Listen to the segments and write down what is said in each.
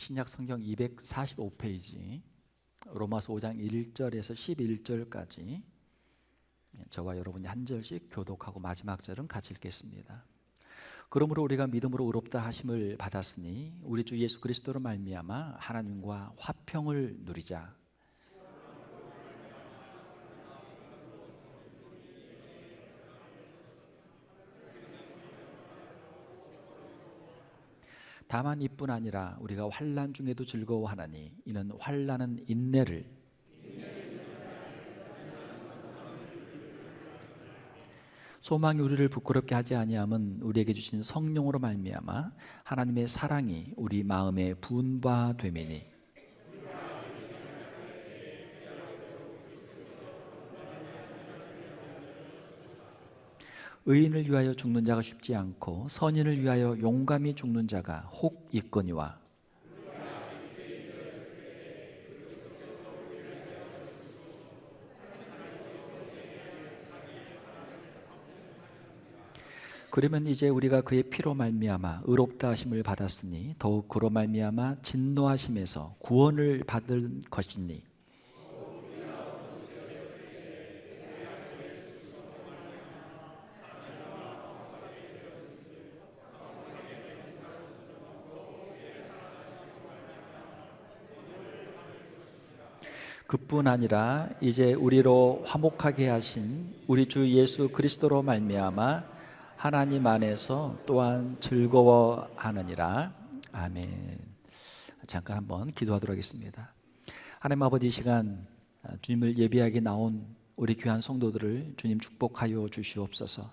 신약 성경 245페이지 로마서 5장 1절에서 11절까지 저와 여러분이 한 절씩 교독하고 마지막 절은 같이 읽겠습니다. 그러므로 우리가 믿음으로 의롭다 하심을 받았으니 우리 주 예수 그리스도로 말미암아 하나님과 화평을 누리자. 다만 이뿐 아니라 우리가 환난 중에도 즐거워하나니 이는 환난은 인내를, 소망이 우리를 부끄럽게 하지 아니함은 우리에게 주신 성령으로 말미암아 하나님의 사랑이 우리 마음에 분바되매니. 의인을 위하여 죽는 자가 쉽지 않고 선인을 위하여 용감히 죽는 자가 혹 있거니와. 그러면 이제 우리가 그의 피로 말미암아 의롭다 하심을 받았으니 더욱 그로 말미암아 진노하심에서 구원을 받을 것이니. 그뿐 아니라 이제 우리로 화목하게 하신 우리 주 예수 그리스도로 말미암아 하나님 안에서 또한 즐거워하느니라. 아멘. 잠깐 한번 기도하도록 하겠습니다. 하나님 아버지, 이 시간 주님을 예배하게 나온 우리 귀한 성도들을 주님 축복하여 주시옵소서.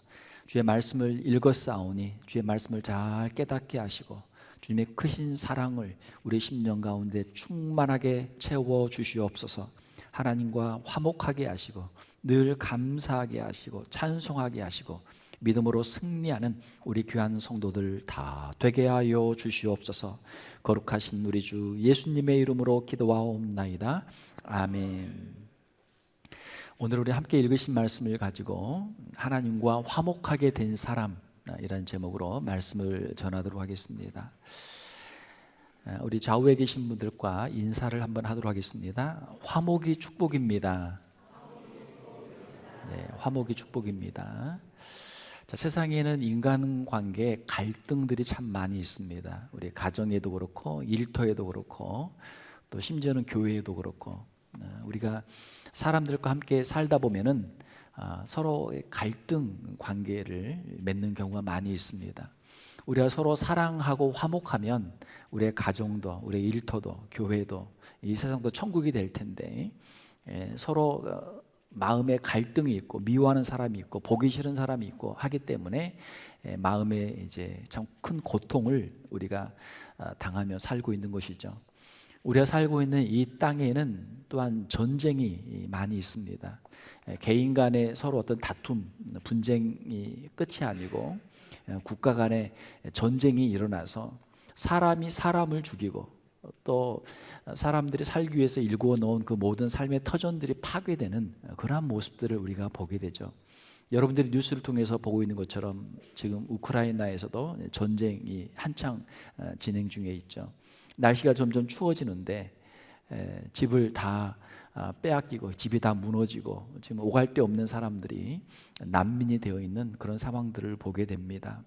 주의 말씀을 읽었사오니 주의 말씀을 잘 깨닫게 하시고 주님의 크신 사랑을 우리 심령 가운데 충만하게 채워 주시옵소서. 하나님과 화목하게 하시고 늘 감사하게 하시고 찬송하게 하시고 믿음으로 승리하는 우리 귀한 성도들 다 되게 하여 주시옵소서. 거룩하신 우리 주 예수님의 이름으로 기도하옵나이다. 아멘. 오늘 우리 함께 읽으신 말씀을 가지고 하나님과 화목하게 된 사람, 이라는 제목으로 말씀을 전하도록 하겠습니다. 우리 좌우에 계신 분들과 인사를 한번 하도록 하겠습니다. 화목이 축복입니다. 네, 화목이 축복입니다. 자, 세상에는 인간관계에 갈등들이 참 많이 있습니다. 우리 가정에도 그렇고 일터에도 그렇고 또 심지어는 교회에도 그렇고 우리가 사람들과 함께 살다 보면은 서로의 갈등 관계를 맺는 경우가 많이 있습니다. 우리가 서로 사랑하고 화목하면 우리의 가정도, 우리의 일터도, 교회도, 이 세상도 천국이 될 텐데 서로 마음에 갈등이 있고 미워하는 사람이 있고 보기 싫은 사람이 있고 하기 때문에 마음에 이제 참 큰 고통을 우리가 당하며 살고 있는 것이죠. 우리가 살고 있는 이 땅에는 또한 전쟁이 많이 있습니다. 개인 간의 서로 어떤 다툼, 분쟁이 끝이 아니고 국가 간의 전쟁이 일어나서 사람이 사람을 죽이고 또 사람들이 살기 위해서 일구어 놓은 그 모든 삶의 터전들이 파괴되는 그러한 모습들을 우리가 보게 되죠. 여러분들이 뉴스를 통해서 보고 있는 것처럼 지금 우크라이나에서도 전쟁이 한창 진행 중에 있죠. 날씨가 점점 추워지는데 집을 다 빼앗기고 집이 다 무너지고 지금 오갈 데 없는 사람들이 난민이 되어 있는 그런 상황들을 보게 됩니다.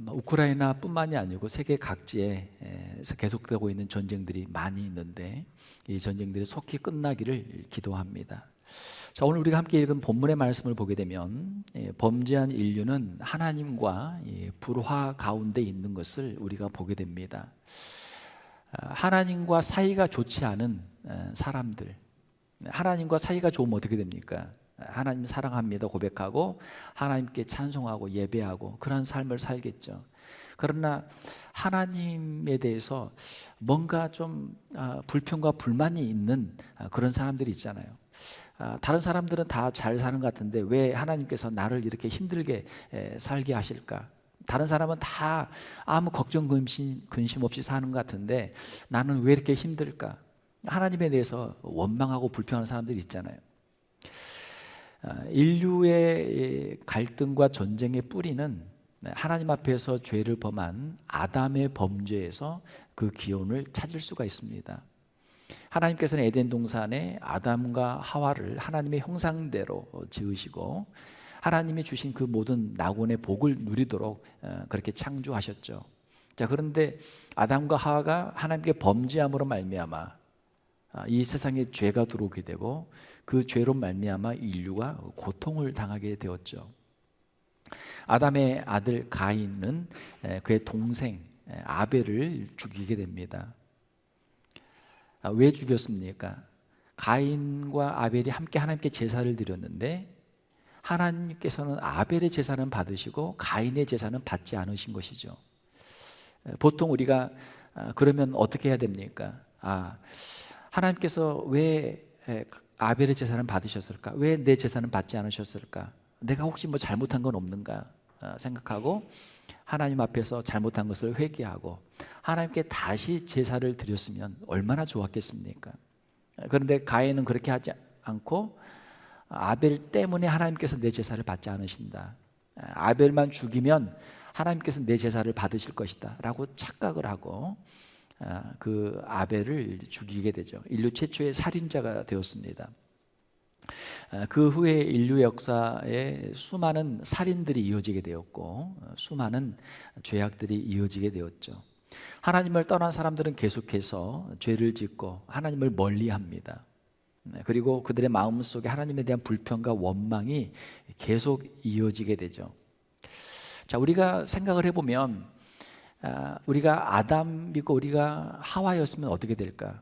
우크라이나뿐만이 아니고 세계 각지에서 계속되고 있는 전쟁들이 많이 있는데 이 전쟁들이 속히 끝나기를 기도합니다. 자, 오늘 우리가 함께 읽은 본문의 말씀을 보게 되면 범죄한 인류는 하나님과 불화 가운데 있는 것을 우리가 보게 됩니다. 하나님과 사이가 좋지 않은 사람들, 하나님과 사이가 좋으면 어떻게 됩니까? 하나님 사랑합니다 고백하고 하나님께 찬송하고 예배하고 그런 삶을 살겠죠. 그러나 하나님에 대해서 뭔가 좀 불평과 불만이 있는 그런 사람들이 있잖아요. 다른 사람들은 다 잘 사는 것 같은데 왜 하나님께서 나를 이렇게 힘들게 살게 하실까? 다른 사람은 다 아무 걱정 근심 없이 사는 것 같은데 나는 왜 이렇게 힘들까? 하나님에 대해서 원망하고 불평하는 사람들이 있잖아요. 인류의 갈등과 전쟁의 뿌리는 네, 하나님 앞에서 죄를 범한 아담의 범죄에서 그 기원을 찾을 수가 있습니다. 하나님께서는 에덴 동산에 아담과 하와를 하나님의 형상대로 지으시고 하나님이 주신 그 모든 낙원의 복을 누리도록 그렇게 창조하셨죠. 자, 그런데 아담과 하와가 하나님께 범죄함으로 말미암아 이 세상에 죄가 들어오게 되고 그 죄로 말미암아 인류가 고통을 당하게 되었죠. 아담의 아들 가인은 그의 동생 아벨을 죽이게 됩니다. 왜 죽였습니까? 가인과 아벨이 함께 하나님께 제사를 드렸는데 하나님께서는 아벨의 제사는 받으시고 가인의 제사는 받지 않으신 것이죠. 보통 우리가 그러면 어떻게 해야 됩니까? 하나님께서 왜 아벨의 제사는 받으셨을까? 왜 내 제사는 받지 않으셨을까? 내가 혹시 뭐 잘못한 건 없는가 생각하고 하나님 앞에서 잘못한 것을 회개하고 하나님께 다시 제사를 드렸으면 얼마나 좋았겠습니까? 그런데 가인은 그렇게 하지 않고 아벨 때문에 하나님께서 내 제사를 받지 않으신다. 아벨만 죽이면 하나님께서 내 제사를 받으실 것이다 라고 착각을 하고 그 아벨을 죽이게 되죠. 인류 최초의 살인자가 되었습니다. 그 후에 인류 역사에 수많은 살인들이 이어지게 되었고 수많은 죄악들이 이어지게 되었죠. 하나님을 떠난 사람들은 계속해서 죄를 짓고 하나님을 멀리합니다. 그리고 그들의 마음속에 하나님에 대한 불평과 원망이 계속 이어지게 되죠. 자, 우리가 생각을 해보면 우리가 아담이고 우리가 하와였으면 어떻게 될까?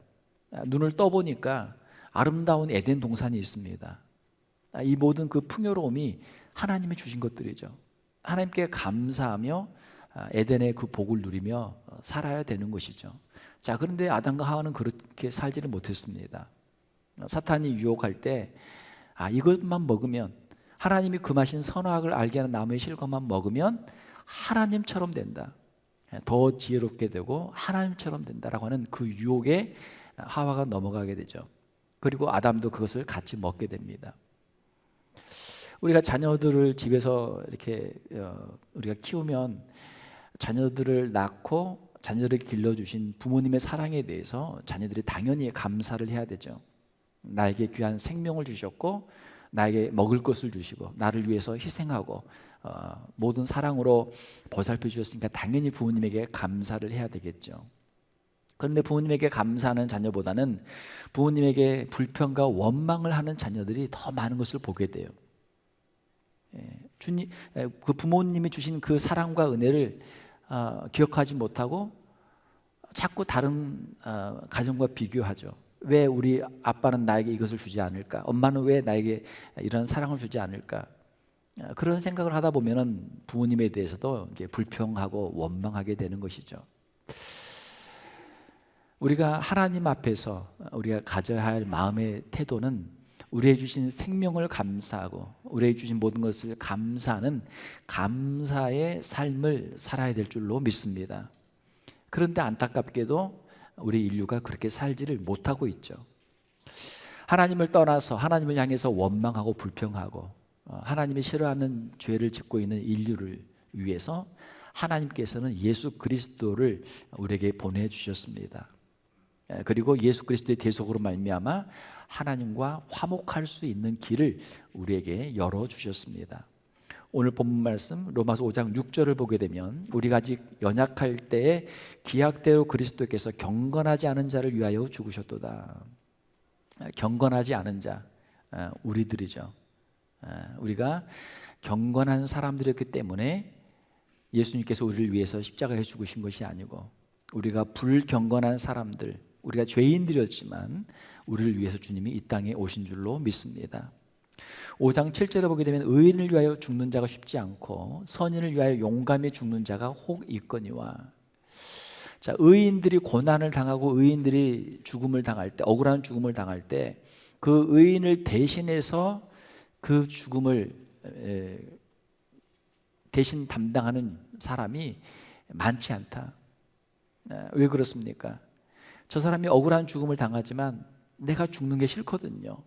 눈을 떠보니까 아름다운 에덴 동산이 있습니다. 이 모든 그 풍요로움이 하나님이 주신 것들이죠. 하나님께 감사하며 에덴의 그 복을 누리며 살아야 되는 것이죠. 자, 그런데 아담과 하와는 그렇게 살지를 못했습니다. 사탄이 유혹할 때 이것만 먹으면 하나님이 금하신 선악을 알게 하는 나무의 실과만 먹으면 하나님처럼 된다. 더 지혜롭게 되고 하나님처럼 된다라고 하는 그 유혹에 하와가 넘어가게 되죠. 그리고 아담도 그것을 같이 먹게 됩니다. 우리가 자녀들을 집에서 이렇게 우리가 키우면 자녀들을 낳고 자녀들을 길러주신 부모님의 사랑에 대해서 자녀들이 당연히 감사를 해야 되죠. 나에게 귀한 생명을 주셨고 나에게 먹을 것을 주시고 나를 위해서 희생하고 모든 사랑으로 보살펴 주셨으니까 당연히 부모님에게 감사를 해야 되겠죠. 그런데 부모님에게 감사하는 자녀보다는 부모님에게 불평과 원망을 하는 자녀들이 더 많은 것을 보게 돼요. 주님, 그 부모님이 주신 그 사랑과 은혜를 기억하지 못하고 자꾸 다른 가정과 비교하죠. 왜 우리 아빠는 나에게 이것을 주지 않을까? 엄마는 왜 나에게 이런 사랑을 주지 않을까? 그런 생각을 하다 보면은 부모님에 대해서도 이제 불평하고 원망하게 되는 것이죠. 우리가 하나님 앞에서 우리가 가져야 할 마음의 태도는 우리에게 주신 생명을 감사하고 우리에게 주신 모든 것을 감사하는 감사의 삶을 살아야 될 줄로 믿습니다. 그런데 안타깝게도 우리 인류가 그렇게 살지를 못하고 있죠. 하나님을 떠나서 하나님을 향해서 원망하고 불평하고 하나님이 싫어하는 죄를 짓고 있는 인류를 위해서 하나님께서는 예수 그리스도를 우리에게 보내주셨습니다. 그리고 예수 그리스도의 대속으로 말미암아 하나님과 화목할 수 있는 길을 우리에게 열어주셨습니다. 오늘 본문 말씀 로마서 5장 6절을 보게 되면 우리가 아직 연약할 때에 기약대로 그리스도께서 경건하지 않은 자를 위하여 죽으셨도다. 경건하지 않은 자, 우리들이죠. 우리가 경건한 사람들이었기 때문에 예수님께서 우리를 위해서 십자가에 죽으신 것이 아니고 우리가 불경건한 사람들, 우리가 죄인들이었지만 우리를 위해서 주님이 이 땅에 오신 줄로 믿습니다. 5장 7절에 보게 되면 의인을 위하여 죽는 자가 쉽지 않고 선인을 위하여 용감히 죽는 자가 혹 있거니와. 자, 의인들이 고난을 당하고 의인들이 죽음을 당할 때, 억울한 죽음을 당할 때 그 의인을 대신해서 그 죽음을 대신 담당하는 사람이 많지 않다. 왜 그렇습니까? 저 사람이 억울한 죽음을 당하지만 내가 죽는 게 싫거든요.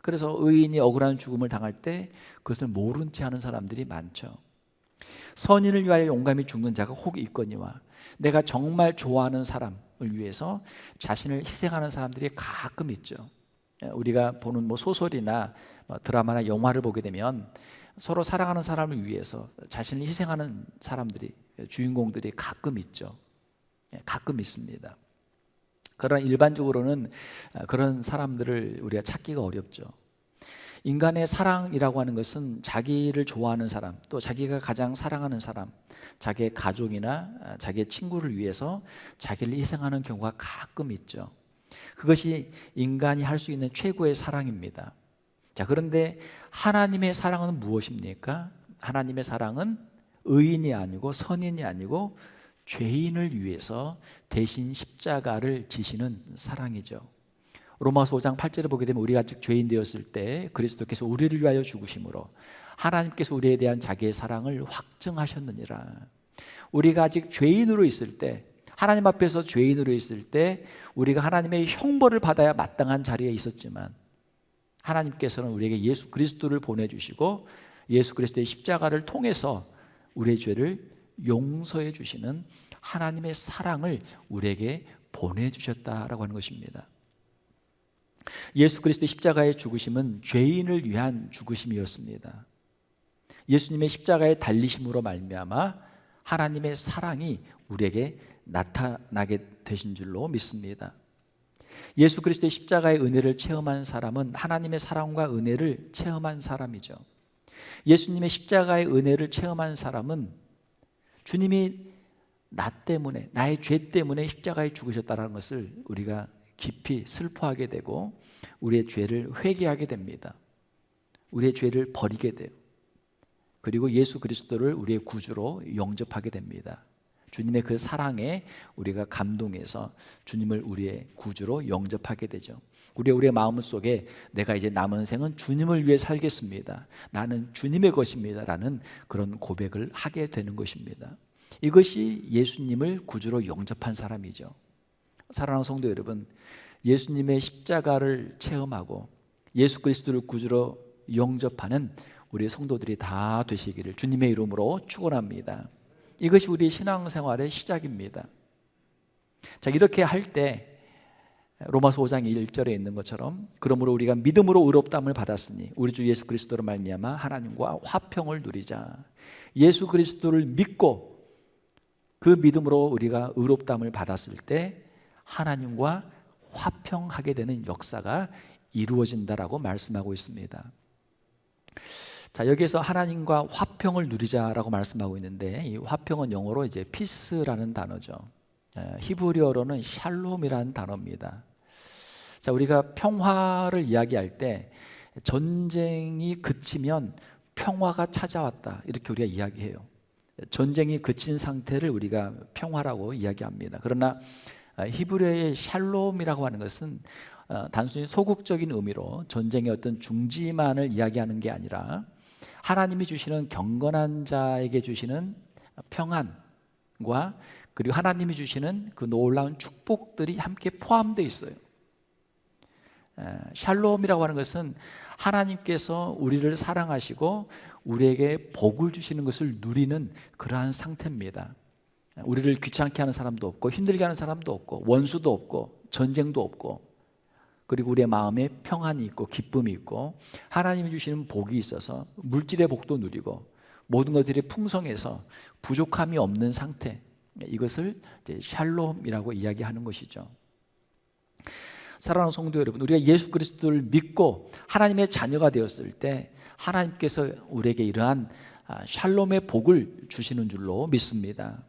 그래서 의인이 억울한 죽음을 당할 때 그것을 모른 채 하는 사람들이 많죠. 선인을 위하여 용감히 죽는 자가 혹 있거니와. 내가 정말 좋아하는 사람을 위해서 자신을 희생하는 사람들이 가끔 있죠. 우리가 보는 뭐 소설이나 드라마나 영화를 보게 되면 서로 사랑하는 사람을 위해서 자신을 희생하는 사람들이, 주인공들이 가끔 있죠. 가끔 있습니다. 그러나 일반적으로는 그런 사람들을 우리가 찾기가 어렵죠. 인간의 사랑이라고 하는 것은 자기를 좋아하는 사람, 또 자기가 가장 사랑하는 사람, 자기의 가족이나 자기의 친구를 위해서 자기를 희생하는 경우가 가끔 있죠. 그것이 인간이 할 수 있는 최고의 사랑입니다. 자, 그런데 하나님의 사랑은 무엇입니까? 하나님의 사랑은 의인이 아니고 선인이 아니고 죄인을 위해서 대신 십자가를 지시는 사랑이죠. 로마서 5장 8절에 보게 되면 우리가 아직 죄인 되었을 때 그리스도께서 우리를 위하여 죽으심으로 하나님께서 우리에 대한 자기의 사랑을 확증하셨느니라. 우리가 아직 죄인으로 있을 때, 하나님 앞에서 죄인으로 있을 때 우리가 하나님의 형벌을 받아야 마땅한 자리에 있었지만 하나님께서는 우리에게 예수 그리스도를 보내주시고 예수 그리스도의 십자가를 통해서 우리의 죄를 용서해 주시는 하나님의 사랑을 우리에게 보내주셨다라고 하는 것입니다. 예수 그리스도의 십자가의 죽으심은 죄인을 위한 죽으심이었습니다. 예수님의 십자가의 달리심으로 말미암아 하나님의 사랑이 우리에게 나타나게 되신 줄로 믿습니다. 예수 그리스도의 십자가의 은혜를 체험한 사람은 하나님의 사랑과 은혜를 체험한 사람이죠. 예수님의 십자가의 은혜를 체험한 사람은 주님이 나 때문에, 나의 죄 때문에 십자가에 죽으셨다는 것을 우리가 깊이 슬퍼하게 되고 우리의 죄를 회개하게 됩니다. 우리의 죄를 버리게 돼요. 그리고 예수 그리스도를 우리의 구주로 영접하게 됩니다. 주님의 그 사랑에 우리가 감동해서 주님을 우리의 구주로 영접하게 되죠. 우리의 마음속에 내가 이제 남은 생은 주님을 위해 살겠습니다. 나는 주님의 것입니다. 라는 그런 고백을 하게 되는 것입니다. 이것이 예수님을 구주로 영접한 사람이죠. 사랑하는 성도 여러분, 예수님의 십자가를 체험하고 예수 그리스도를 구주로 영접하는 우리 성도들이 다 되시기를 주님의 이름으로 축원합니다. 이것이 우리 신앙생활의 시작입니다. 자, 이렇게 할 때 로마서 5장 1절에 있는 것처럼 그러므로 우리가 믿음으로 의롭다함을 받았으니 우리 주 예수 그리스도로 말미암아 하나님과 화평을 누리자. 예수 그리스도를 믿고 그 믿음으로 우리가 의롭다함을 받았을 때 하나님과 화평하게 되는 역사가 이루어진다라고 말씀하고 있습니다. 자, 여기에서 하나님과 화평을 누리자라고 말씀하고 있는데 이 화평은 영어로 이제 피스라는 단어죠. 히브리어로는 샬롬이라는 단어입니다. 자, 우리가 평화를 이야기할 때 전쟁이 그치면 평화가 찾아왔다 이렇게 우리가 이야기해요. 전쟁이 그친 상태를 우리가 평화라고 이야기합니다. 그러나 히브리어의 샬롬이라고 하는 것은 단순히 소극적인 의미로 전쟁의 어떤 중지만을 이야기하는 게 아니라 하나님이 주시는 경건한 자에게 주시는 평안과 그리고 하나님이 주시는 그 놀라운 축복들이 함께 포함되어 있어요. 샬롬이라고 하는 것은 하나님께서 우리를 사랑하시고 우리에게 복을 주시는 것을 누리는 그러한 상태입니다. 우리를 귀찮게 하는 사람도 없고 힘들게 하는 사람도 없고 원수도 없고 전쟁도 없고 그리고 우리의 마음에 평안이 있고 기쁨이 있고 하나님이 주시는 복이 있어서 물질의 복도 누리고 모든 것들이 풍성해서 부족함이 없는 상태, 이것을 이제 샬롬이라고 이야기하는 것이죠. 사랑하는 성도 여러분, 우리가 예수 그리스도를 믿고 하나님의 자녀가 되었을 때 하나님께서 우리에게 이러한 샬롬의 복을 주시는 줄로 믿습니다.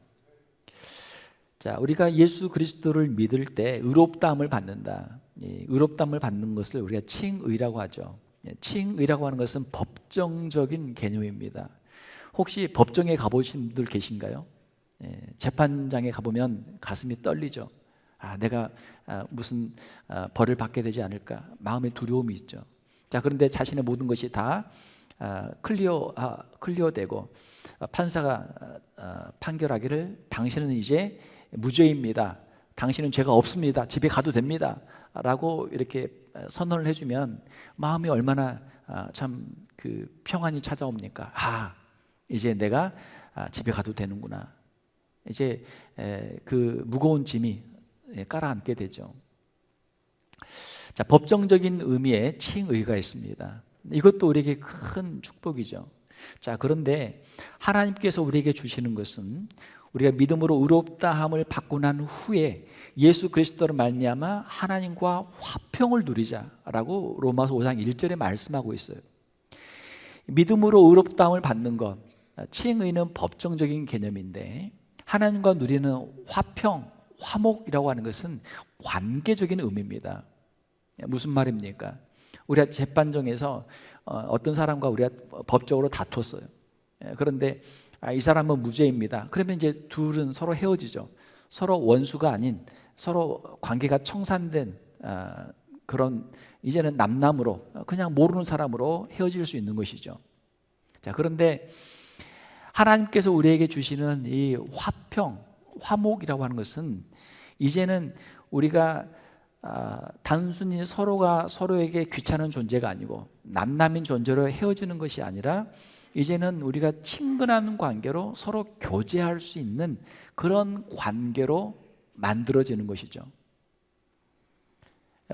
자, 우리가 예수 그리스도를 믿을 때 의롭다함을 받는다. 의롭다함을 받는 것을 우리가 칭의라고 하죠. 칭의라고 하는 것은 법정적인 개념입니다. 혹시 법정에 가보신 분들 계신가요? 재판장에 가보면 가슴이 떨리죠. 내가 무슨 벌을 받게 되지 않을까 마음에 두려움이 있죠. 자, 그런데 자신의 모든 것이 다 클리어되고 판사가 판결하기를 당신은 이제 무죄입니다. 당신은 죄가 없습니다. 집에 가도 됩니다. 라고 이렇게 선언을 해주면 마음이 얼마나 참 그 평안이 찾아옵니까? 이제 내가 집에 가도 되는구나. 이제 그 무거운 짐이 깔아앉게 되죠. 자, 법정적인 의미의 칭의가 있습니다. 이것도 우리에게 큰 축복이죠. 자, 그런데 하나님께서 우리에게 주시는 것은 우리가 믿음으로 의롭다함을 받고 난 후에 예수 그리스도로 말미암아 하나님과 화평을 누리자라고 로마서 5장 1절에 말씀하고 있어요. 믿음으로 의롭다함을 받는 것, 칭의는 법정적인 개념인데 하나님과 누리는 화평, 화목이라고 하는 것은 관계적인 의미입니다. 무슨 말입니까? 우리가 재판정에서 어떤 사람과 우리가 법적으로 다퉜어요. 그런데 이 사람은 무죄입니다. 그러면 이제 둘은 서로 헤어지죠. 서로 원수가 아닌 서로 관계가 청산된 그런 이제는 남남으로 그냥 모르는 사람으로 헤어질 수 있는 것이죠. 자, 그런데 하나님께서 우리에게 주시는 이 화평, 화목이라고 하는 것은 이제는 우리가 단순히 서로가 서로에게 귀찮은 존재가 아니고 남남인 존재로 헤어지는 것이 아니라 이제는 우리가 친근한 관계로 서로 교제할 수 있는 그런 관계로 만들어지는 것이죠.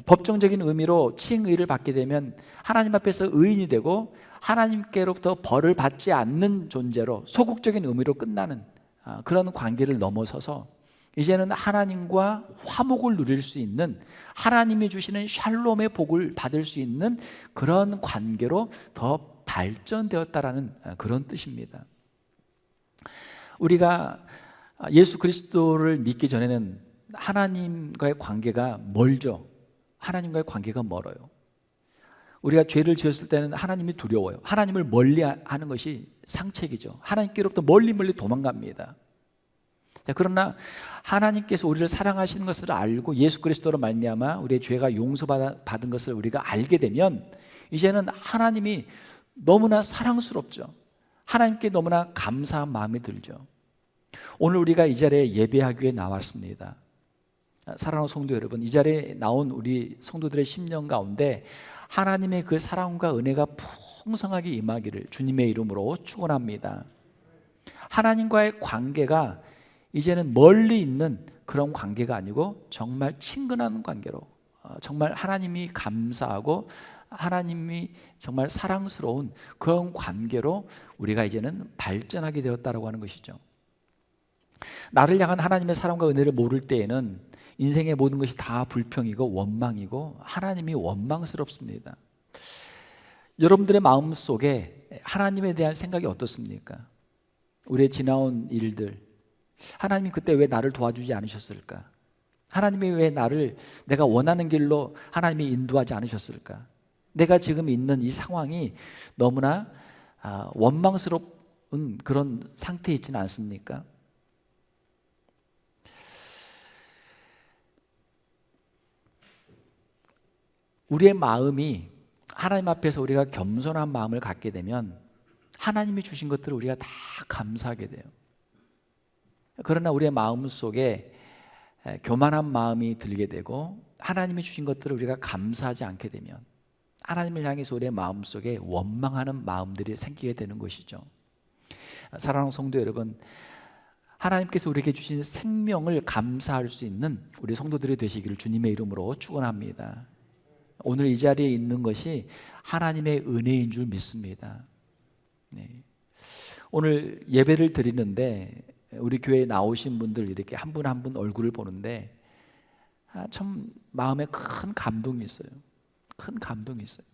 법정적인 의미로 칭의를 받게 되면 하나님 앞에서 의인이 되고 하나님께로부터 벌을 받지 않는 존재로 소극적인 의미로 끝나는 그런 관계를 넘어서서 이제는 하나님과 화목을 누릴 수 있는 하나님이 주시는 샬롬의 복을 받을 수 있는 그런 관계로 더 발전되었다라는 그런 뜻입니다. 우리가 예수 그리스도를 믿기 전에는 하나님과의 관계가 멀죠. 하나님과의 관계가 멀어요. 우리가 죄를 지었을 때는 하나님이 두려워요. 하나님을 멀리하는 것이 상책이죠. 하나님께로부터 멀리 도망갑니다. 자, 그러나 하나님께서 우리를 사랑하시는 것을 알고 예수 그리스도로 말미암아 우리의 죄가 용서받은 것을 우리가 알게 되면 이제는 하나님이 너무나 사랑스럽죠. 하나님께 너무나 감사한 마음이 들죠. 오늘 우리가 이 자리에 예배하기 위해 나왔습니다. 사랑하는 성도 여러분, 이 자리에 나온 우리 성도들의 심령 가운데 하나님의 그 사랑과 은혜가 풍성하게 임하기를 주님의 이름으로 축원합니다. 하나님과의 관계가 이제는 멀리 있는 그런 관계가 아니고 정말 친근한 관계로, 정말 하나님이 감사하고 하나님이 정말 사랑스러운 그런 관계로 우리가 이제는 발전하게 되었다라고 하는 것이죠. 나를 향한 하나님의 사랑과 은혜를 모를 때에는 인생의 모든 것이 다 불평이고 원망이고 하나님이 원망스럽습니다. 여러분들의 마음속에 하나님에 대한 생각이 어떻습니까? 우리의 지나온 일들, 하나님이 그때 왜 나를 도와주지 않으셨을까? 하나님이 왜 나를 내가 원하는 길로 하나님이 인도하지 않으셨을까? 내가 지금 있는 이 상황이 너무나 원망스러운 그런 상태에 있지는 않습니까? 우리의 마음이 하나님 앞에서 우리가 겸손한 마음을 갖게 되면 하나님이 주신 것들을 우리가 다 감사하게 돼요. 그러나 우리의 마음 속에 교만한 마음이 들게 되고 하나님이 주신 것들을 우리가 감사하지 않게 되면 하나님을 향해서 우리의 마음 속에 원망하는 마음들이 생기게 되는 것이죠. 사랑하는 성도 여러분, 하나님께서 우리에게 주신 생명을 감사할 수 있는 우리 성도들이 되시기를 주님의 이름으로 축원합니다. 오늘 이 자리에 있는 것이 하나님의 은혜인 줄 믿습니다. 네. 오늘 예배를 드리는데 우리 교회에 나오신 분들 이렇게 한 분 한 분 얼굴을 보는데 참 마음에 큰 감동이 있어요. 큰 감동이 있어요.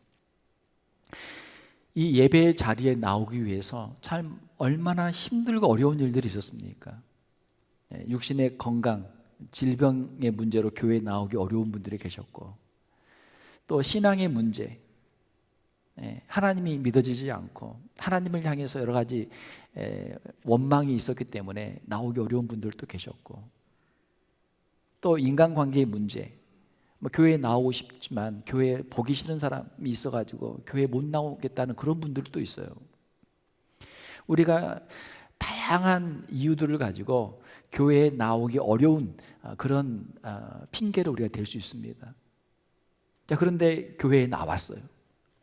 이 예배의 자리에 나오기 위해서 참 얼마나 힘들고 어려운 일들이 있었습니까? 육신의 건강, 질병의 문제로 교회에 나오기 어려운 분들이 계셨고 또 신앙의 문제, 하나님이 믿어지지 않고 하나님을 향해서 여러 가지 원망이 있었기 때문에 나오기 어려운 분들도 계셨고 또 인간관계의 문제, 교회에 나오고 싶지만 교회에 보기 싫은 사람이 있어가지고 교회에 못 나오겠다는 그런 분들도 있어요. 우리가 다양한 이유들을 가지고 교회에 나오기 어려운 그런 핑계를 우리가 댈 수 있습니다. 자, 그런데 교회에 나왔어요.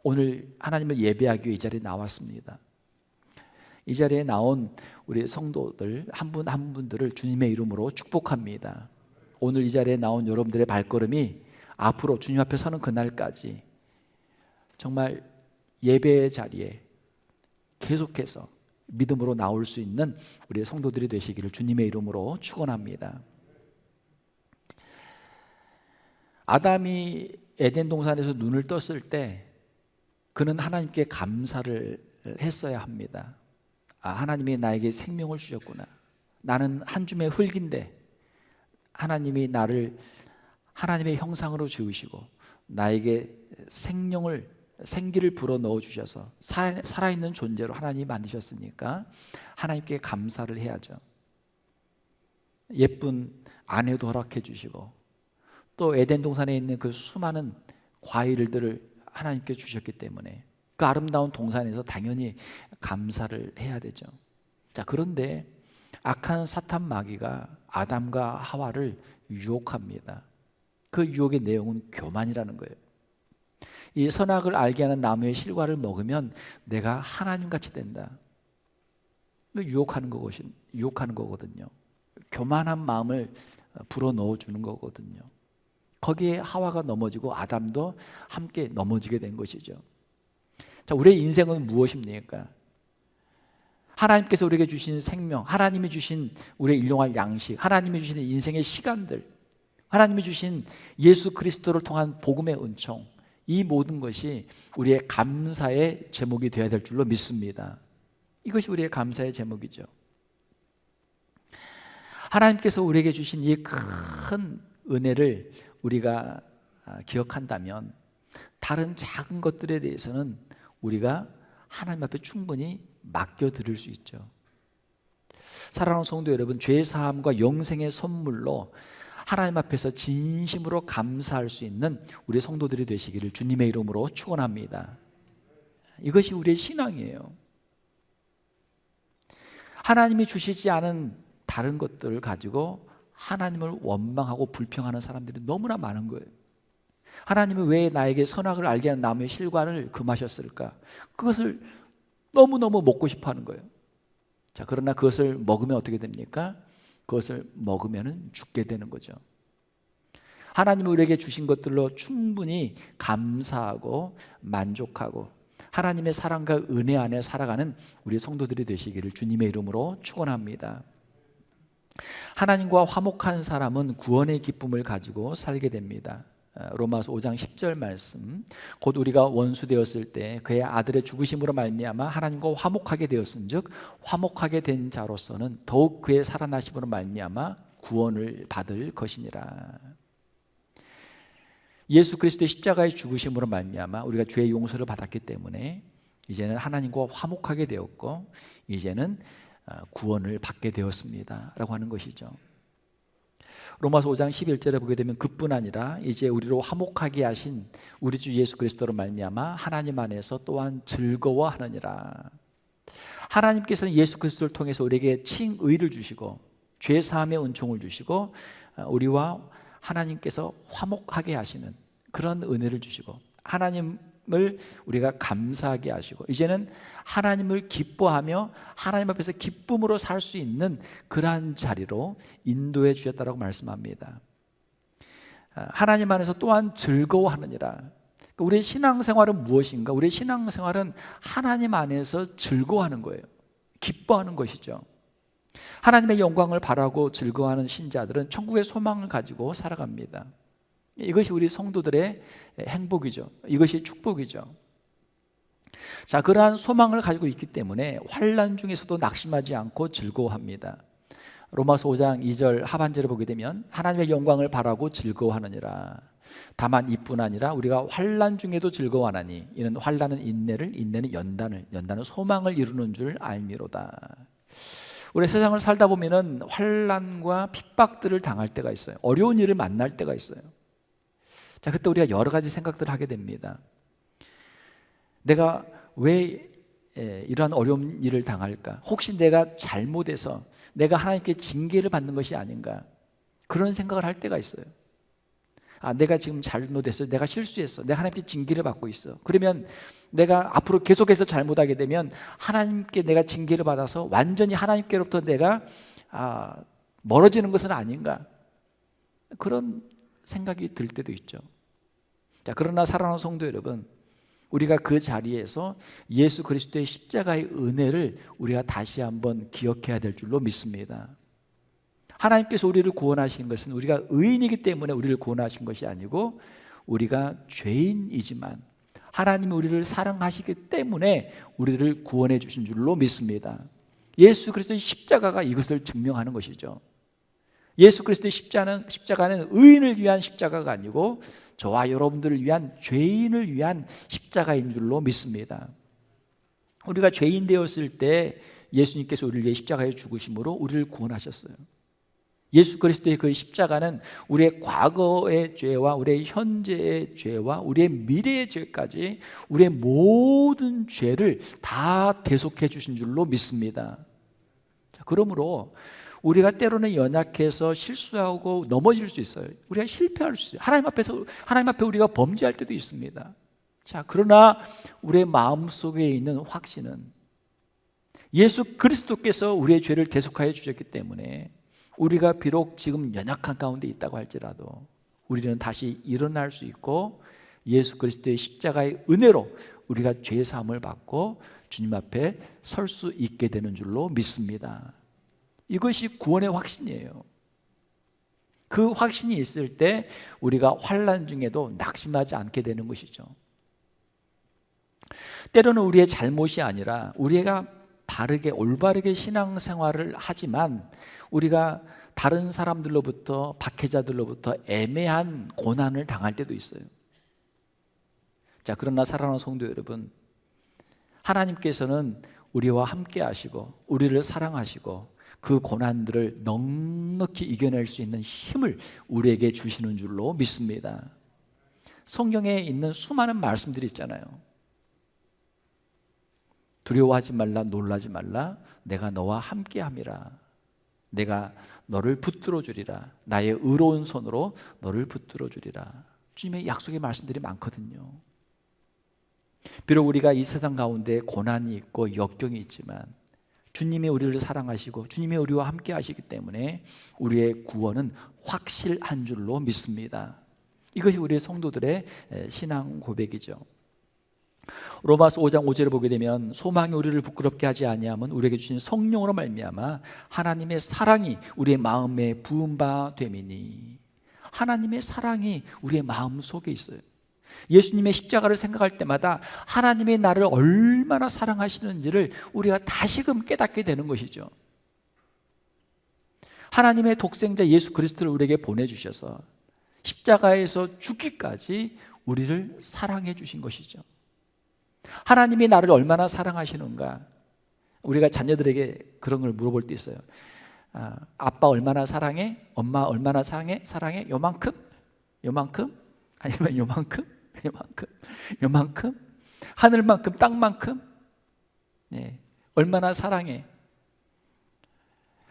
오늘 하나님을 예배하기 위해 이 자리에 나왔습니다. 이 자리에 나온 우리 성도들 한 분 한 분들을 주님의 이름으로 축복합니다. 오늘 이 자리에 나온 여러분들의 발걸음이 앞으로 주님 앞에 서는 그날까지 정말 예배의 자리에 계속해서 믿음으로 나올 수 있는 우리 성도들이 되시기를 주님의 이름으로 축원합니다. 아담이 에덴 동산에서 눈을 떴을 때 그는 하나님께 감사를 했어야 합니다. 하나님이 나에게 생명을 주셨구나. 나는 한 줌의 흙인데 하나님이 나를 하나님의 형상으로 지으시고 나에게 생기를 불어넣어 주셔서 살아있는 존재로 하나님이 만드셨으니까 하나님께 감사를 해야죠. 예쁜 아내도 허락해 주시고 또 에덴 동산에 있는 그 수많은 과일들을 하나님께 주셨기 때문에 그 아름다운 동산에서 당연히 감사를 해야 되죠. 자, 그런데 악한 사탄 마귀가 아담과 하와를 유혹합니다. 그 유혹의 내용은 교만이라는 거예요. 이 선악을 알게 하는 나무의 실과를 먹으면 내가 하나님같이 된다. 유혹하는 거거든요. 교만한 마음을 불어넣어 주는 거거든요. 거기에 하와가 넘어지고 아담도 함께 넘어지게 된 것이죠. 자, 우리의 인생은 무엇입니까? 하나님께서 우리에게 주신 생명, 하나님이 주신 우리의 일용할 양식, 하나님이 주신 인생의 시간들, 하나님이 주신 예수 그리스도를 통한 복음의 은총, 이 모든 것이 우리의 감사의 제목이 되어야 될 줄로 믿습니다. 이것이 우리의 감사의 제목이죠. 하나님께서 우리에게 주신 이 큰 은혜를 우리가 기억한다면 다른 작은 것들에 대해서는 우리가 하나님 앞에 충분히 맡겨드릴 수 있죠. 사랑하는 성도 여러분, 죄사함과 영생의 선물로 하나님 앞에서 진심으로 감사할 수 있는 우리 성도들이 되시기를 주님의 이름으로 축원합니다. 이것이 우리의 신앙이에요. 하나님이 주시지 않은 다른 것들을 가지고 하나님을 원망하고 불평하는 사람들이 너무나 많은 거예요. 하나님은 왜 나에게 선악을 알게 하는 나무의 실과를 금하셨을까? 그것을 너무너무 먹고 싶어 하는 거예요. 자, 그러나 그것을 먹으면 어떻게 됩니까? 그것을 먹으면 죽게 되는 거죠. 하나님이 우리에게 주신 것들로 충분히 감사하고 만족하고 하나님의 사랑과 은혜 안에 살아가는 우리 성도들이 되시기를 주님의 이름으로 축원합니다. 하나님과 화목한 사람은 구원의 기쁨을 가지고 살게 됩니다. 로마서 5장 10절 말씀, 곧 우리가 원수 되었을 때 그의 아들의 죽으심으로 말미암아 하나님과 화목하게 되었은즉 화목하게 된 자로서는 더욱 그의 살아나심으로 말미암아 구원을 받을 것이니라. 예수 그리스도의 십자가의 죽으심으로 말미암아 우리가 죄의 용서를 받았기 때문에 이제는 하나님과 화목하게 되었고 이제는 구원을 받게 되었습니다 라고 하는 것이죠. 로마서 5장 11절에 보게 되면 그뿐 아니라 이제 우리로 화목하게 하신 우리 주 예수 그리스도로 말미암아 하나님 안에서 또한 즐거워하느니라. 하나님께서는 예수 그리스도를 통해서 우리에게 칭의를 주시고 죄사함의 은총을 주시고 우리와 하나님께서 화목하게 하시는 그런 은혜를 주시고 하나님을 우리가 감사하게 하시고 이제는 하나님을 기뻐하며 하나님 앞에서 기쁨으로 살 수 있는 그러한 자리로 인도해 주셨다고 말씀합니다. 하나님 안에서 또한 즐거워하느니라. 우리의 신앙생활은 무엇인가? 우리의 신앙생활은 하나님 안에서 즐거워하는 거예요. 기뻐하는 것이죠. 하나님의 영광을 바라고 즐거워하는 신자들은 천국의 소망을 가지고 살아갑니다. 이것이 우리 성도들의 행복이죠. 이것이 축복이죠. 자, 그러한 소망을 가지고 있기 때문에 환난 중에서도 낙심하지 않고 즐거워합니다. 로마서 5장 2절 하반절에 보게 되면 하나님의 영광을 바라고 즐거워하느니라. 다만 이뿐 아니라 우리가 환난 중에도 즐거워하나니 이는 환난은 인내를, 인내는 연단을, 연단은 소망을 이루는 줄 알미로다. 우리 세상을 살다 보면은 환난과 핍박들을 당할 때가 있어요. 어려운 일을 만날 때가 있어요. 자, 그때 우리가 여러 가지 생각들을 하게 됩니다. 내가 왜 이러한 어려운 일을 당할까? 혹시 내가 잘못해서 내가 하나님께 징계를 받는 것이 아닌가? 그런 생각을 할 때가 있어요. 내가 지금 잘못했어, 내가 실수했어, 내가 하나님께 징계를 받고 있어. 그러면 내가 앞으로 계속해서 잘못하게 되면 하나님께 내가 징계를 받아서 완전히 하나님께로부터 내가 멀어지는 것은 아닌가, 그런 생각이 들 때도 있죠. 자, 그러나 사랑하는 성도 여러분, 우리가 그 자리에서 예수 그리스도의 십자가의 은혜를 우리가 다시 한번 기억해야 될 줄로 믿습니다. 하나님께서 우리를 구원하신 것은 우리가 의인이기 때문에 우리를 구원하신 것이 아니고, 우리가 죄인이지만 하나님이 우리를 사랑하시기 때문에 우리를 구원해 주신 줄로 믿습니다. 예수 그리스도의 십자가가 이것을 증명하는 것이죠. 예수 그리스도의 십자가는 의인을 위한 십자가가 아니고 저와 여러분들을 위한, 죄인을 위한 십자가인 줄로 믿습니다. 우리가 죄인 되었을 때 예수님께서 우리를 위해 십자가에 죽으심으로 우리를 구원하셨어요. 예수 그리스도의 그 십자가는 우리의 과거의 죄와 우리의 현재의 죄와 우리의 미래의 죄까지, 우리의 모든 죄를 다 대속해 주신 줄로 믿습니다. 자, 그러므로 우리가 때로는 연약해서 실수하고 넘어질 수 있어요. 우리가 실패할 수 있어요. 하나님 앞에 우리가 범죄할 때도 있습니다. 자, 그러나 우리의 마음속에 있는 확신은 예수 그리스도께서 우리의 죄를 대속하여 주셨기 때문에 우리가 비록 지금 연약한 가운데 있다고 할지라도 우리는 다시 일어날 수 있고, 예수 그리스도의 십자가의 은혜로 우리가 죄 사함을 받고 주님 앞에 설 수 있게 되는 줄로 믿습니다. 이것이 구원의 확신이에요. 그 확신이 있을 때 우리가 환난 중에도 낙심하지 않게 되는 것이죠. 때로는 우리의 잘못이 아니라 우리가 바르게 올바르게 신앙생활을 하지만 우리가 다른 사람들로부터, 박해자들로부터 애매한 고난을 당할 때도 있어요. 자, 그러나 사랑하는 성도 여러분, 하나님께서는 우리와 함께 하시고 우리를 사랑하시고 그 고난들을 넉넉히 이겨낼 수 있는 힘을 우리에게 주시는 줄로 믿습니다. 성경에 있는 수많은 말씀들이 있잖아요. 두려워하지 말라, 놀라지 말라, 내가 너와 함께 함이라. 내가 너를 붙들어 주리라. 나의 의로운 손으로 너를 붙들어 주리라. 주님의 약속의 말씀들이 많거든요. 비록 우리가 이 세상 가운데 고난이 있고 역경이 있지만 주님이 우리를 사랑하시고 주님이 우리와 함께 하시기 때문에 우리의 구원은 확실한 줄로 믿습니다. 이것이 우리의 성도들의 신앙 고백이죠. 로마서 5장 5절을 보게 되면 소망이 우리를 부끄럽게 하지 아니함은 우리에게 주신 성령으로 말미암아 하나님의 사랑이 우리의 마음에 부은 바 됨이니. 하나님의 사랑이 우리의 마음 속에 있어요. 예수님의 십자가를 생각할 때마다 하나님이 나를 얼마나 사랑하시는지를 우리가 다시금 깨닫게 되는 것이죠. 하나님의 독생자 예수 그리스도를 우리에게 보내주셔서 십자가에서 죽기까지 우리를 사랑해 주신 것이죠. 하나님이 나를 얼마나 사랑하시는가, 우리가 자녀들에게 그런 걸 물어볼 때 있어요. 아빠 얼마나 사랑해? 엄마 얼마나 사랑해? 사랑해? 요만큼? 요만큼? 아니면 요만큼? 요만큼? 요만큼? 하늘만큼? 땅만큼? 네. 얼마나 사랑해?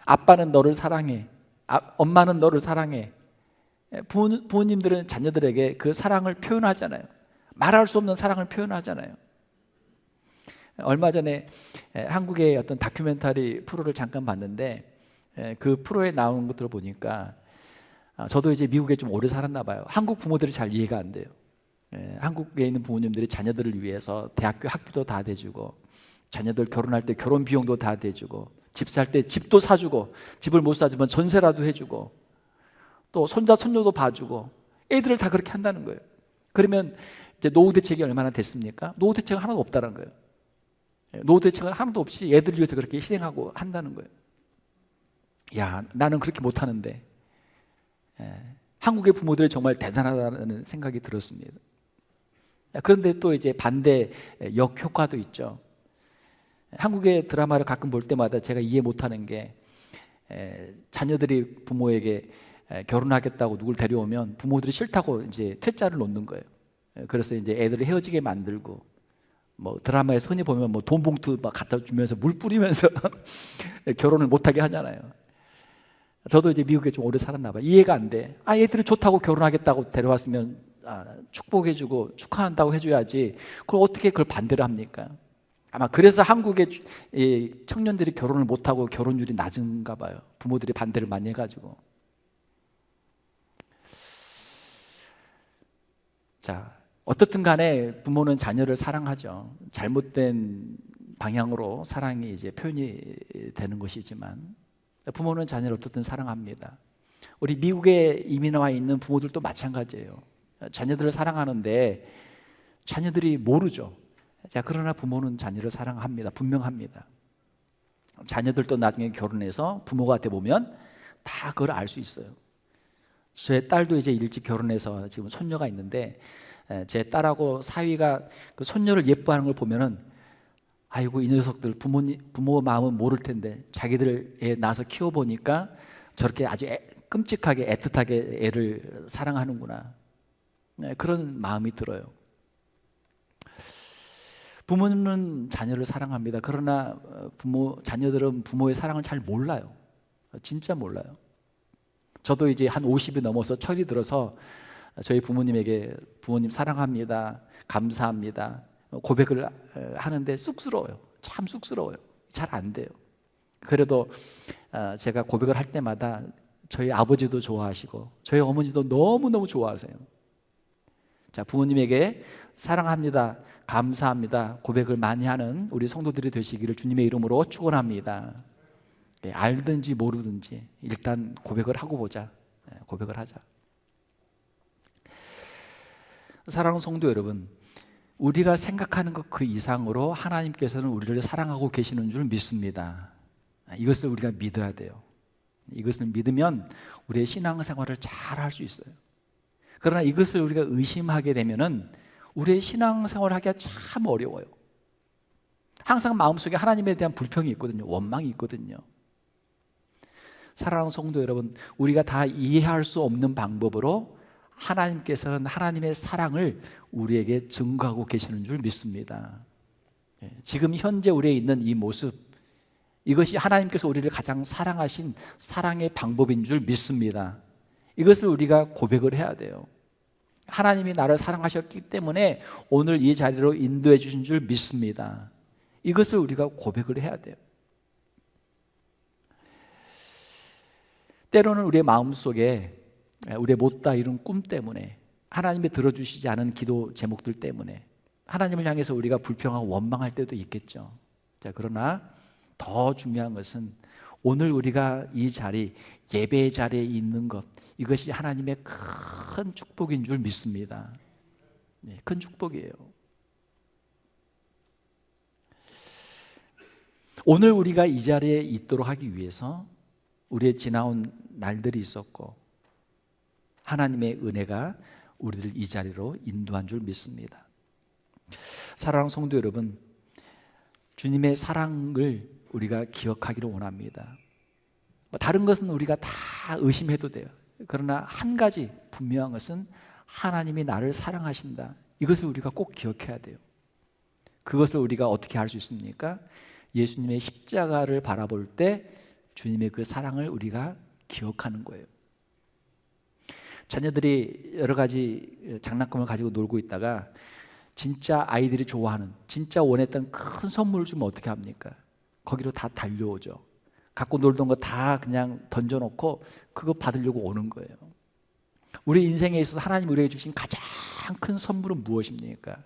아빠는 너를 사랑해. 엄마는 너를 사랑해. 부모님들은 자녀들에게 그 사랑을 표현하잖아요. 말할 수 없는 사랑을 표현하잖아요. 얼마 전에 한국의 어떤 다큐멘터리 프로를 잠깐 봤는데 그 프로에 나오는 것들을 보니까 저도 이제 미국에 좀 오래 살았나 봐요. 한국 부모들이 잘 이해가 안 돼요. 한국에 있는 부모님들이 자녀들을 위해서 대학교 학비도 다 대주고, 자녀들 결혼할 때 결혼 비용도 다 대주고, 집 살 때 집도 사주고, 집을 못 사주면 전세라도 해주고, 또 손자 손녀도 봐주고, 애들을 다 그렇게 한다는 거예요. 그러면 이제 노후 대책이 얼마나 됐습니까? 노후 대책은 하나도 없다는 거예요. 노후 대책은 하나도 없이 애들을 위해서 그렇게 희생하고 한다는 거예요. 야, 나는 그렇게 못하는데. 한국의 부모들이 정말 대단하다는 생각이 들었습니다. 그런데 또 이제 반대 역효과도 있죠. 한국의 드라마를 가끔 볼 때마다 제가 이해 못하는 게, 자녀들이 부모에게 결혼하겠다고 누굴 데려오면 부모들이 싫다고 이제 퇴짜를 놓는 거예요. 그래서 이제 애들을 헤어지게 만들고, 뭐 드라마에서 흔히 보면 뭐 돈 봉투 막 갖다 주면서 물 뿌리면서 결혼을 못하게 하잖아요. 저도 이제 미국에 좀 오래 살았나 봐요. 이해가 안 돼. 얘들이 좋다고 결혼하겠다고 데려왔으면 축복해주고 축하한다고 해줘야지. 그걸 어떻게 그걸 반대를 합니까? 아마 그래서 한국의 청년들이 결혼을 못하고 결혼율이 낮은가 봐요. 부모들이 반대를 많이 해가지고. 자, 어떻든 간에 부모는 자녀를 사랑하죠. 잘못된 방향으로 사랑이 이제 표현이 되는 것이지만 부모는 자녀를 어떻든 사랑합니다. 우리 미국에 이민 와 있는 부모들도 마찬가지예요. 자녀들을 사랑하는데 자녀들이 모르죠. 자, 그러나 부모는 자녀를 사랑합니다. 분명합니다. 자녀들도 나중에 결혼해서 부모가 돼 보면 다 그걸 알 수 있어요. 제 딸도 이제 일찍 결혼해서 지금 손녀가 있는데 제 딸하고 사위가 그 손녀를 예뻐하는 걸 보면은 아이고 이 녀석들 부모 마음은 모를 텐데 자기들 애 낳아서 키워보니까 저렇게 아주 끔찍하게 애틋하게 애를 사랑하는구나. 그런 마음이 들어요. 부모는 자녀를 사랑합니다. 그러나 자녀들은 부모의 사랑을 잘 몰라요. 진짜 몰라요. 저도 이제 한 50이 넘어서 철이 들어서 저희 부모님에게 부모님 사랑합니다, 감사합니다 고백을 하는데 쑥스러워요. 참 쑥스러워요. 잘 안 돼요. 그래도 제가 고백을 할 때마다 저희 아버지도 좋아하시고 저희 어머니도 너무너무 좋아하세요. 자, 부모님에게 사랑합니다, 감사합니다 고백을 많이 하는 우리 성도들이 되시기를 주님의 이름으로 축원합니다. 알든지 모르든지 일단 고백을 하고 보자. 고백을 하자. 사랑하는 성도 여러분, 우리가 생각하는 것 그 이상으로 하나님께서는 우리를 사랑하고 계시는 줄 믿습니다. 이것을 우리가 믿어야 돼요. 이것을 믿으면 우리의 신앙생활을 잘 할 수 있어요. 그러나 이것을 우리가 의심하게 되면은 우리의 신앙생활을 하기가 참 어려워요. 항상 마음속에 하나님에 대한 불평이 있거든요. 원망이 있거든요. 사랑하는 성도 여러분, 우리가 다 이해할 수 없는 방법으로 하나님께서는 하나님의 사랑을 우리에게 증거하고 계시는 줄 믿습니다. 지금 현재 우리에 있는 이 모습, 이것이 하나님께서 우리를 가장 사랑하신 사랑의 방법인 줄 믿습니다. 이것을 우리가 고백을 해야 돼요. 하나님이 나를 사랑하셨기 때문에 오늘 이 자리로 인도해 주신 줄 믿습니다. 이것을 우리가 고백을 해야 돼요. 때로는 우리의 마음속에 우리의 못다 이룬 꿈 때문에 하나님이 들어주시지 않은 기도 제목들 때문에 하나님을 향해서 우리가 불평하고 원망할 때도 있겠죠. 자, 그러나 더 중요한 것은 오늘 우리가 이 자리, 예배의 자리에 있는 것, 이것이 하나님의 큰 축복인 줄 믿습니다. 큰 축복이에요. 오늘 우리가 이 자리에 있도록 하기 위해서 우리의 지나온 날들이 있었고 하나님의 은혜가 우리를 이 자리로 인도한 줄 믿습니다. 사랑하는 성도 여러분, 주님의 사랑을 우리가 기억하기를 원합니다. 다른 것은 우리가 다 의심해도 돼요. 그러나 한 가지 분명한 것은 하나님이 나를 사랑하신다. 이것을 우리가 꼭 기억해야 돼요. 그것을 우리가 어떻게 할 수 있습니까? 예수님의 십자가를 바라볼 때 주님의 그 사랑을 우리가 기억하는 거예요. 자녀들이 여러 가지 장난감을 가지고 놀고 있다가 진짜 아이들이 좋아하는, 진짜 원했던 큰 선물을 주면 어떻게 합니까? 거기로 다 달려오죠. 갖고 놀던 거 다 그냥 던져놓고 그거 받으려고 오는 거예요. 우리 인생에 있어서 하나님 우리에게 주신 가장 큰 선물은 무엇입니까?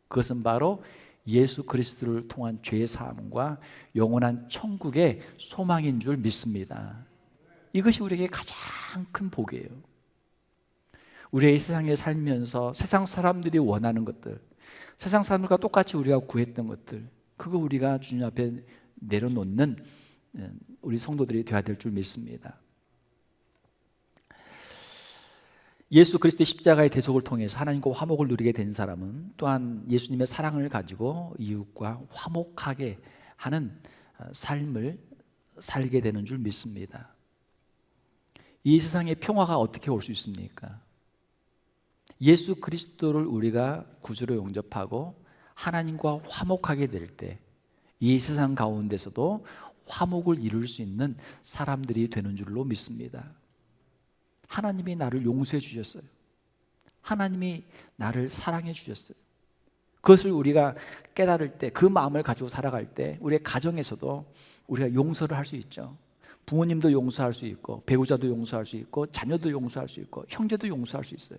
그것은 바로 예수 그리스도를 통한 죄 사함과 영원한 천국의 소망인 줄 믿습니다. 이것이 우리에게 가장 큰 복이에요. 우리의 세상에 살면서 세상 사람들이 원하는 것들, 세상 사람들과 똑같이 우리가 구했던 것들, 그거 우리가 주님 앞에 내려놓는 우리 성도들이 되어야 될 줄 믿습니다. 예수 그리스도의 십자가의 대속을 통해서 하나님과 화목을 누리게 된 사람은 또한 예수님의 사랑을 가지고 이웃과 화목하게 하는 삶을 살게 되는 줄 믿습니다. 이 세상에 평화가 어떻게 올 수 있습니까? 예수 그리스도를 우리가 구주로 영접하고 하나님과 화목하게 될 때 이 세상 가운데서도 화목을 이룰 수 있는 사람들이 되는 줄로 믿습니다. 하나님이 나를 용서해 주셨어요. 하나님이 나를 사랑해 주셨어요. 그것을 우리가 깨달을 때, 그 마음을 가지고 살아갈 때 우리의 가정에서도 우리가 용서를 할 수 있죠. 부모님도 용서할 수 있고, 배우자도 용서할 수 있고, 자녀도 용서할 수 있고, 형제도 용서할 수 있어요.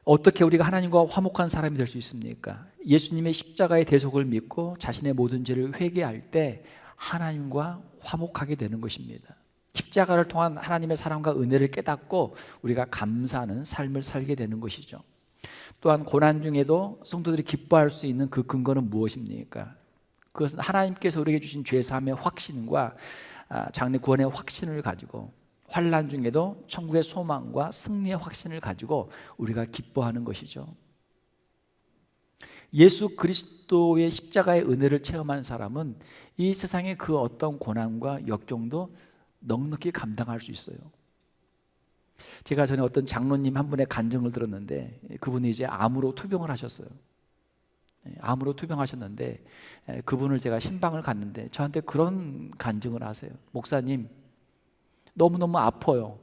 어떻게 우리가 하나님과 화목한 사람이 될 수 있습니까? 예수님의 십자가의 대속을 믿고 자신의 모든 죄를 회개할 때 하나님과 화목하게 되는 것입니다. 십자가를 통한 하나님의 사랑과 은혜를 깨닫고 우리가 감사하는 삶을 살게 되는 것이죠. 또한 고난 중에도 성도들이 기뻐할 수 있는 그 근거는 무엇입니까? 그것은 하나님께서 우리에게 주신 죄사함의 확신과 장래 구원의 확신을 가지고, 환난 중에도 천국의 소망과 승리의 확신을 가지고 우리가 기뻐하는 것이죠. 예수 그리스도의 십자가의 은혜를 체험한 사람은 이 세상의 그 어떤 고난과 역경도 넉넉히 감당할 수 있어요. 제가 전에 어떤 장로님 한 분의 간증을 들었는데, 그분이 이제 암으로 투병을 하셨어요. 암으로 투병하셨는데, 그분을 제가 신방을 갔는데 저한테 그런 간증을 하세요. 목사님, 너무너무 아파요.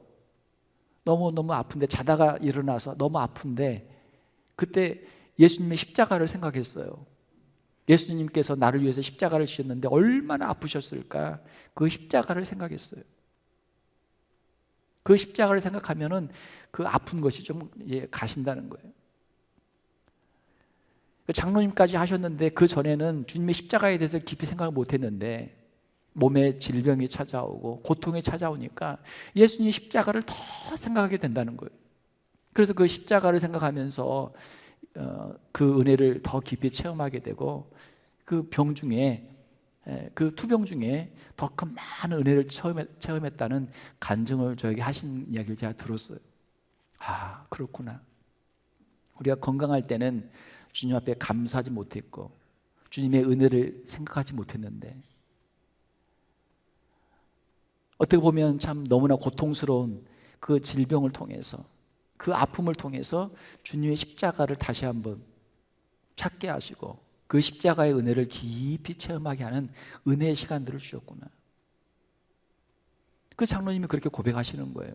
너무너무 아픈데, 자다가 일어나서 너무 아픈데 그때 예수님의 십자가를 생각했어요. 예수님께서 나를 위해서 십자가를 지셨는데 얼마나 아프셨을까? 그 십자가를 생각했어요. 그 십자가를 생각하면은 그 아픈 것이 좀 가신다는 거예요. 장로님까지 하셨는데 그 전에는 주님의 십자가에 대해서 깊이 생각을 못했는데 몸에 질병이 찾아오고 고통이 찾아오니까 예수님 십자가를 더 생각하게 된다는 거예요. 그래서 그 십자가를 생각하면서 그 은혜를 더 깊이 체험하게 되고, 그 병 중에, 그 투병 중에 더 큰 많은 은혜를 체험했다는 간증을 저에게 하신 이야기를 제가 들었어요. 아, 그렇구나. 우리가 건강할 때는 주님 앞에 감사하지 못했고 주님의 은혜를 생각하지 못했는데, 어떻게 보면 참 너무나 고통스러운 그 질병을 통해서, 그 아픔을 통해서 주님의 십자가를 다시 한번 찾게 하시고 그 십자가의 은혜를 깊이 체험하게 하는 은혜의 시간들을 주셨구나. 그 장로님이 그렇게 고백하시는 거예요.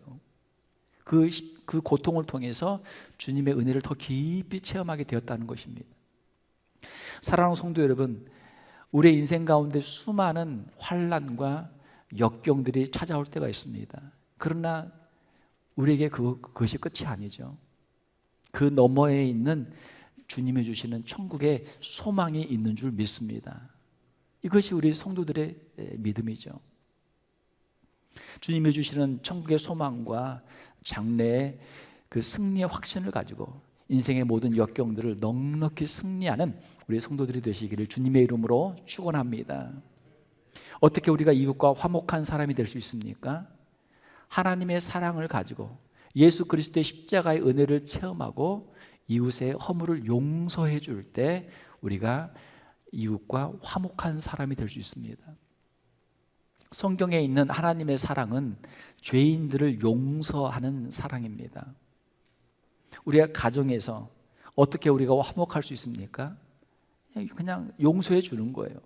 그 고통을 통해서 주님의 은혜를 더 깊이 체험하게 되었다는 것입니다. 사랑하는 성도 여러분, 우리의 인생 가운데 수많은 환난과 역경들이 찾아올 때가 있습니다. 그러나 우리에게 그것이 끝이 아니죠. 그 너머에 있는 주님이 주시는 천국의 소망이 있는 줄 믿습니다. 이것이 우리 성도들의 믿음이죠. 주님이 주시는 천국의 소망과 장래의 그 승리의 확신을 가지고 인생의 모든 역경들을 넉넉히 승리하는 우리 성도들이 되시기를 주님의 이름으로 축원합니다. 어떻게 우리가 이웃과 화목한 사람이 될 수 있습니까? 하나님의 사랑을 가지고 예수 그리스도의 십자가의 은혜를 체험하고 이웃의 허물을 용서해 줄 때 우리가 이웃과 화목한 사람이 될 수 있습니다. 성경에 있는 하나님의 사랑은 죄인들을 용서하는 사랑입니다. 우리가 가정에서 어떻게 우리가 화목할 수 있습니까? 그냥 용서해 주는 거예요.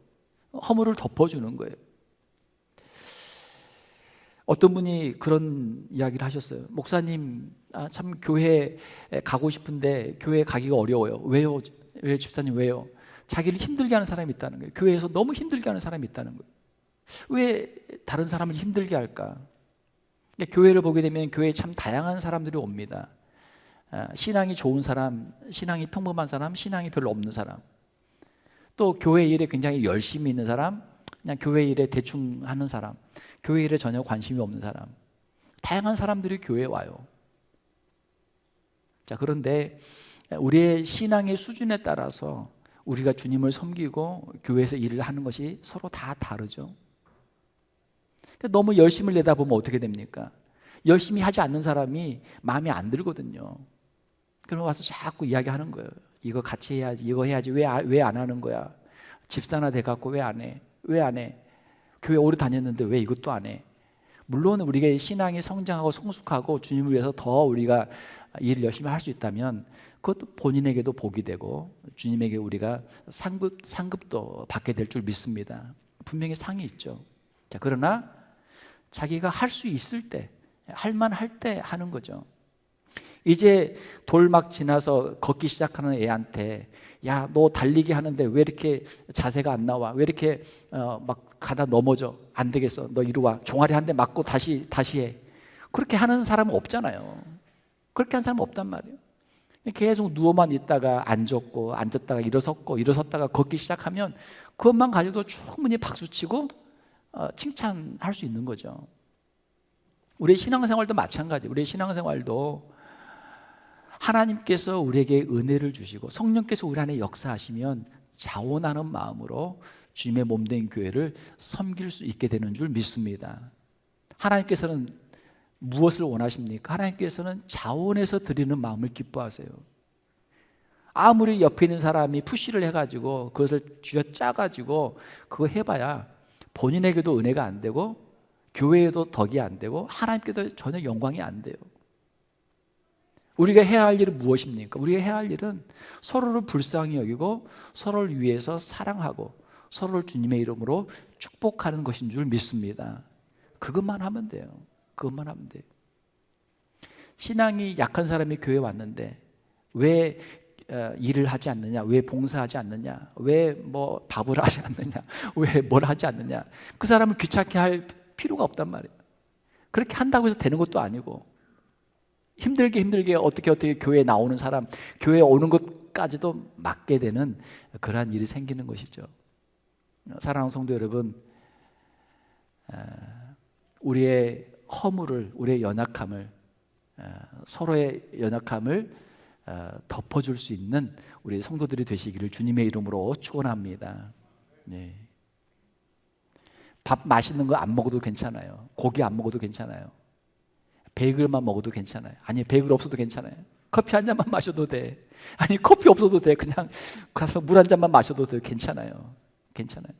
허물을 덮어주는 거예요. 어떤 분이 그런 이야기를 하셨어요. 목사님, 참 교회에 가고 싶은데 교회에 가기가 어려워요. 왜요? 왜 집사님 왜요? 자기를 힘들게 하는 사람이 있다는 거예요. 교회에서 너무 힘들게 하는 사람이 있다는 거예요. 왜 다른 사람을 힘들게 할까? 교회를 보게 되면 교회에 참 다양한 사람들이 옵니다. 신앙이 좋은 사람, 신앙이 평범한 사람, 신앙이 별로 없는 사람, 또 교회 일에 굉장히 열심히 있는 사람, 그냥 교회 일에 대충 하는 사람, 교회 일에 전혀 관심이 없는 사람, 다양한 사람들이 교회에 와요. 자, 그런데 우리의 신앙의 수준에 따라서 우리가 주님을 섬기고 교회에서 일을 하는 것이 서로 다 다르죠. 너무 열심을 내다보면 어떻게 됩니까? 열심히 하지 않는 사람이 마음에 안 들거든요. 그럼 와서 자꾸 이야기하는 거예요. 이거 같이 해야지, 이거 해야지, 왜 안 하는 거야? 집사나 돼갖고 왜 안 해? 왜 안 해? 교회 오래 다녔는데 왜 이것도 안 해? 물론 우리가 신앙이 성장하고 성숙하고 주님을 위해서 더 우리가 일을 열심히 할 수 있다면 그것도 본인에게도 복이 되고 주님에게 우리가 상급도 받게 될 줄 믿습니다. 분명히 상이 있죠. 자, 그러나 자기가 할 수 있을 때, 할 만할 때 하는 거죠. 이제 돌막 지나서 걷기 시작하는 애한테 야, 너 달리기 하는데 왜 이렇게 자세가 안 나와? 왜 이렇게 막 가다 넘어져? 안 되겠어. 너 이리 와. 종아리 한 대 맞고 다시 해. 그렇게 하는 사람은 없잖아요. 그렇게 하는 사람은 없단 말이에요. 계속 누워만 있다가 앉았고 앉았다가 일어섰고 일어섰다가 걷기 시작하면 그것만 가지고도 충분히 박수치고 칭찬할 수 있는 거죠. 우리의 신앙생활도 마찬가지. 우리의 신앙생활도 하나님께서 우리에게 은혜를 주시고 성령께서 우리 안에 역사하시면 자원하는 마음으로 주님의 몸된 교회를 섬길 수 있게 되는 줄 믿습니다. 하나님께서는 무엇을 원하십니까? 하나님께서는 자원해서 드리는 마음을 기뻐하세요. 아무리 옆에 있는 사람이 푸시를 해가지고 그것을 쥐어짜가지고 그거 해봐야 본인에게도 은혜가 안 되고 교회에도 덕이 안 되고 하나님께도 전혀 영광이 안 돼요. 우리가 해야 할 일은 무엇입니까? 우리가 해야 할 일은 서로를 불쌍히 여기고 서로를 위해서 사랑하고 서로를 주님의 이름으로 축복하는 것인 줄 믿습니다. 그것만 하면 돼요. 그것만 하면 돼요. 신앙이 약한 사람이 교회에 왔는데 왜 일을 하지 않느냐? 왜 봉사하지 않느냐? 왜 뭐 밥을 하지 않느냐? 왜 뭘 하지 않느냐? 그 사람을 귀찮게 할 필요가 없단 말이에요. 그렇게 한다고 해서 되는 것도 아니고 힘들게 어떻게 교회에 나오는 사람, 교회에 오는 것까지도 맡게 되는 그러한 일이 생기는 것이죠. 사랑하는 성도 여러분, 우리의 허물을, 우리의 연약함을, 서로의 연약함을 덮어줄 수 있는 우리 성도들이 되시기를 주님의 이름으로 축원합니다. 네. 밥 맛있는 거 안 먹어도 괜찮아요. 고기 안 먹어도 괜찮아요. 베이글만 먹어도 괜찮아요. 아니 베이글 없어도 괜찮아요. 커피 한 잔만 마셔도 돼. 아니 커피 없어도 돼. 그냥 가서 물 한 잔만 마셔도 돼. 괜찮아요. 괜찮아요.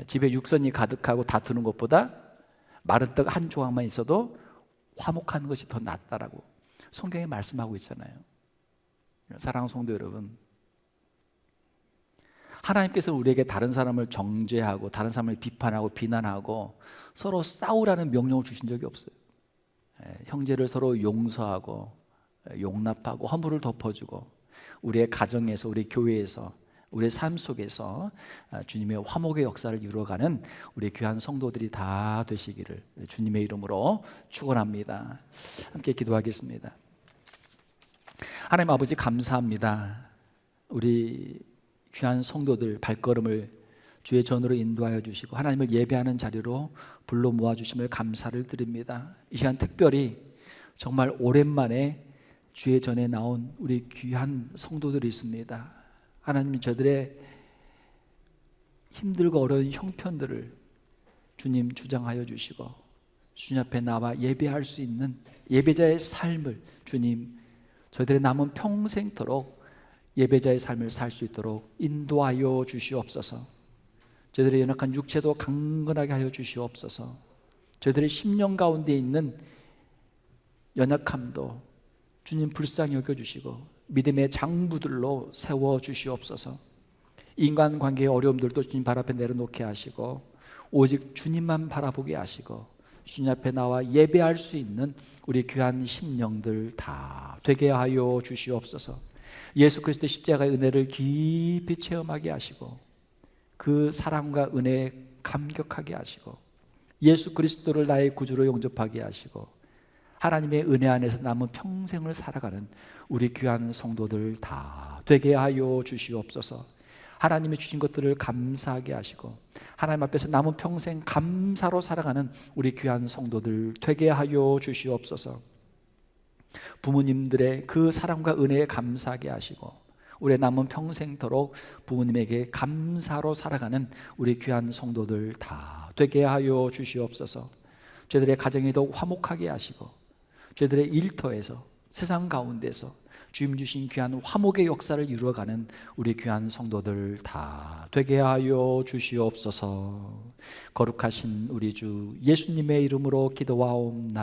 집에 육선이 가득하고 다투는 것보다 마른 떡 한 조각만 있어도 화목하는 것이 더 낫다라고 성경에 말씀하고 있잖아요. 사랑하는 성도 여러분, 하나님께서 우리에게 다른 사람을 정죄하고 다른 사람을 비판하고 비난하고 서로 싸우라는 명령을 주신 적이 없어요. 형제를 서로 용서하고 용납하고 허물을 덮어주고 우리의 가정에서 우리 교회에서 우리의 삶 속에서 주님의 화목의 역사를 이루어가는 우리 귀한 성도들이 다 되시기를 주님의 이름으로 축원합니다. 함께 기도하겠습니다. 하나님 아버지 감사합니다. 우리 귀한 성도들 발걸음을 주의 전으로 인도하여 주시고 하나님을 예배하는 자리로 불러 모아주심을 감사를 드립니다. 이 시간 특별히 정말 오랜만에 주의 전에 나온 우리 귀한 성도들이 있습니다. 하나님 저들의 힘들고 어려운 형편들을 주님 주장하여 주시고 주님 앞에 나와 예배할 수 있는 예배자의 삶을 주님 저들의 남은 평생토록 예배자의 삶을 살 수 있도록 인도하여 주시옵소서. 저희들의 연약한 육체도 강건하게 하여 주시옵소서. 저희들의 심령 가운데 있는 연약함도 주님 불쌍히 여겨주시고 믿음의 장부들로 세워주시옵소서. 인간관계의 어려움들도 주님 발 앞에 내려놓게 하시고 오직 주님만 바라보게 하시고 주님 앞에 나와 예배할 수 있는 우리 귀한 심령들 다 되게 하여 주시옵소서. 예수 그리스도의 십자가의 은혜를 깊이 체험하게 하시고 그 사랑과 은혜에 감격하게 하시고 예수 그리스도를 나의 구주로 영접하게 하시고 하나님의 은혜 안에서 남은 평생을 살아가는 우리 귀한 성도들 다 되게 하여 주시옵소서. 하나님이 주신 것들을 감사하게 하시고 하나님 앞에서 남은 평생 감사로 살아가는 우리 귀한 성도들 되게 하여 주시옵소서. 부모님들의 그 사랑과 은혜에 감사하게 하시고 우리의 남은 평생토록 부모님에게 감사로 살아가는 우리 귀한 성도들 다 되게 하여 주시옵소서. 저희들의 가정이 더욱 화목하게 하시고 저희들의 일터에서 세상 가운데서 주님 주신 귀한 화목의 역사를 이루어가는 우리 귀한 성도들 다 되게 하여 주시옵소서. 거룩하신 우리 주 예수님의 이름으로 기도하옵나이다.